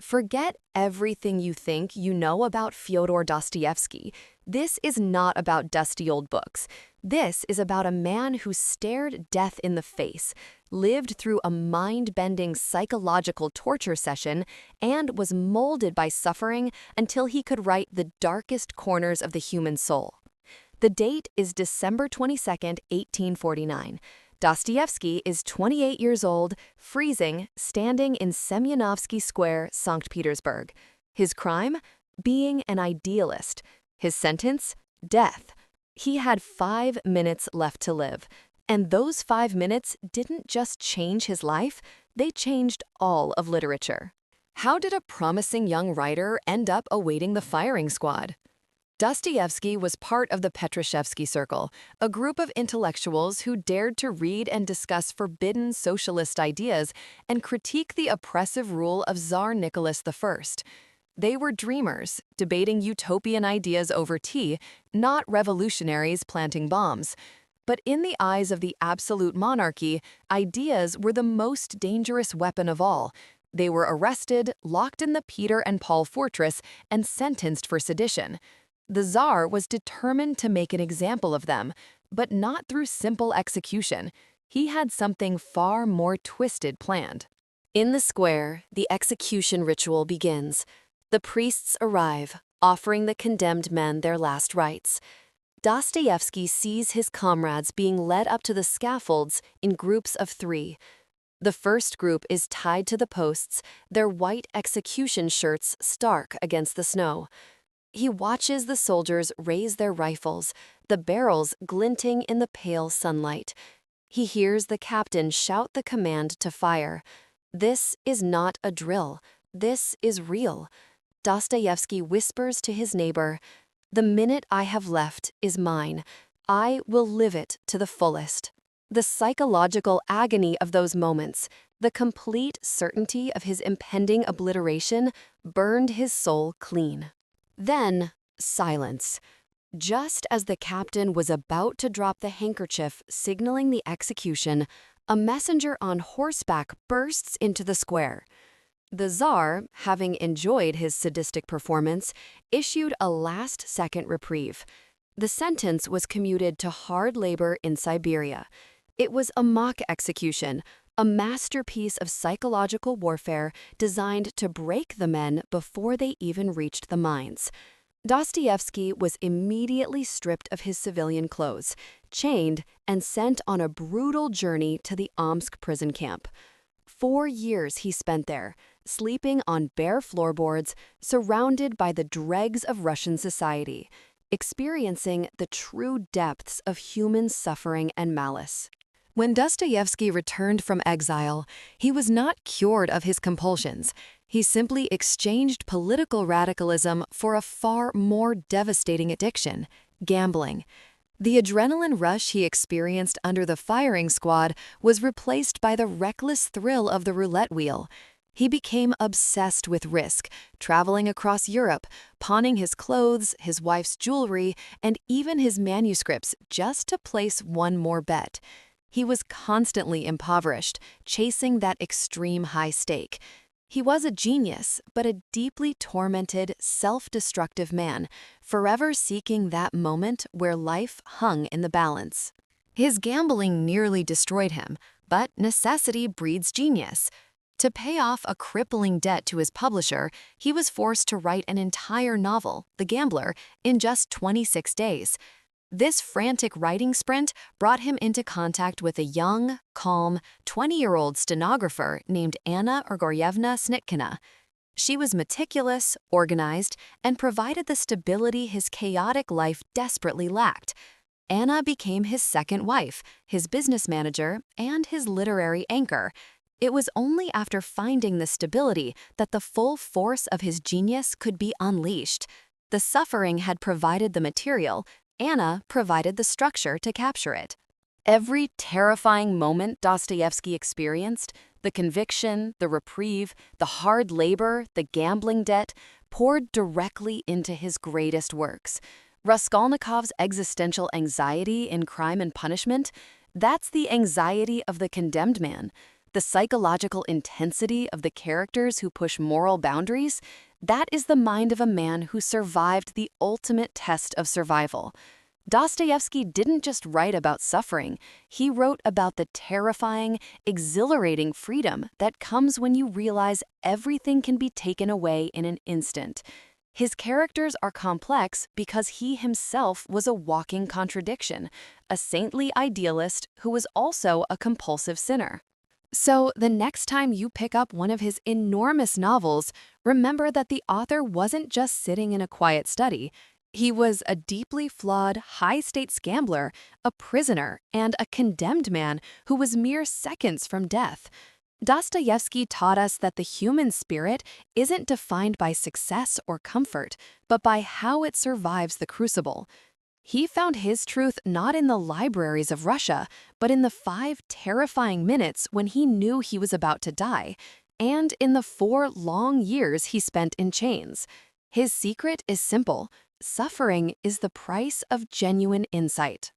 Forget everything you think you know about Fyodor Dostoevsky. This is not about dusty old books. This is about a man who stared death in the face, lived through a mind-bending psychological torture session, and was molded by suffering until he could write the darkest corners of the human soul. The date is December 22nd, 1849. Dostoevsky is 28 years old, freezing, standing in Semyonovsky Square, St. Petersburg. His crime? Being an idealist. His sentence? Death. He had 5 minutes left to live. And those 5 minutes didn't just change his life, they changed all of literature. How did a promising young writer end up awaiting the firing squad? Dostoevsky was part of the Petrushevsky Circle, a group of intellectuals who dared to read and discuss forbidden socialist ideas and critique the oppressive rule of Tsar Nicholas I. They were dreamers, debating utopian ideas over tea, not revolutionaries planting bombs. But in the eyes of the absolute monarchy, ideas were the most dangerous weapon of all. They were arrested, locked in the Peter and Paul fortress, and sentenced for sedition. The Tsar was determined to make an example of them, but not through simple execution. He had something far more twisted planned. In the square, the execution ritual begins. The priests arrive, offering the condemned men their last rites. Dostoevsky sees his comrades being led up to the scaffolds in groups of 3. The first group is tied to the posts, their white execution shirts stark against the snow. He watches the soldiers raise their rifles, the barrels glinting in the pale sunlight. He hears the captain shout the command to fire. This is not a drill. This is real. Dostoevsky whispers to his neighbor, "The minute I have left is mine. I will live it to the fullest." The psychological agony of those moments, the complete certainty of his impending obliteration, burned his soul clean. Then, silence. Just as the captain was about to drop the handkerchief signaling the execution, a messenger on horseback bursts into the square. The Tsar, having enjoyed his sadistic performance, issued a last-second reprieve. The sentence was commuted to hard labor in Siberia. It was a mock execution, a masterpiece of psychological warfare designed to break the men before they even reached the mines. Dostoevsky was immediately stripped of his civilian clothes, chained, and sent on a brutal journey to the Omsk prison camp. 4 years he spent there, sleeping on bare floorboards, surrounded by the dregs of Russian society, experiencing the true depths of human suffering and malice. When Dostoevsky returned from exile, he was not cured of his compulsions. He simply exchanged political radicalism for a far more devastating addiction: gambling. The adrenaline rush he experienced under the firing squad was replaced by the reckless thrill of the roulette wheel. He became obsessed with risk, traveling across Europe, pawning his clothes, his wife's jewelry, and even his manuscripts just to place one more bet. He was constantly impoverished, chasing that extreme high stake. He was a genius, but a deeply tormented, self-destructive man, forever seeking that moment where life hung in the balance. His gambling nearly destroyed him, but necessity breeds genius. To pay off a crippling debt to his publisher, he was forced to write an entire novel, The Gambler, in just 26 days. This frantic writing sprint brought him into contact with a young, calm, 20-year-old stenographer named Anna Grigorievna Snitkina. She was meticulous, organized, and provided the stability his chaotic life desperately lacked. Anna became his second wife, his business manager, and his literary anchor. It was only after finding the stability that the full force of his genius could be unleashed. The suffering had provided the material. Anna provided the structure to capture it. Every terrifying moment Dostoevsky experienced, the conviction, the reprieve, the hard labor, the gambling debt, poured directly into his greatest works. Raskolnikov's existential anxiety in Crime and Punishment, that's the anxiety of the condemned man. The psychological intensity of the characters who push moral boundaries, that is the mind of a man who survived the ultimate test of survival. Dostoevsky didn't just write about suffering, he wrote about the terrifying, exhilarating freedom that comes when you realize everything can be taken away in an instant. His characters are complex because he himself was a walking contradiction, a saintly idealist who was also a compulsive sinner. So, the next time you pick up one of his enormous novels, remember that the author wasn't just sitting in a quiet study. He was a deeply flawed, high-stakes gambler, a prisoner, and a condemned man who was mere seconds from death. Dostoevsky taught us that the human spirit isn't defined by success or comfort, but by how it survives the crucible. He found his truth not in the libraries of Russia, but in the 5 terrifying minutes when he knew he was about to die, and in the 4 long years he spent in chains. His secret is simple: suffering is the price of genuine insight.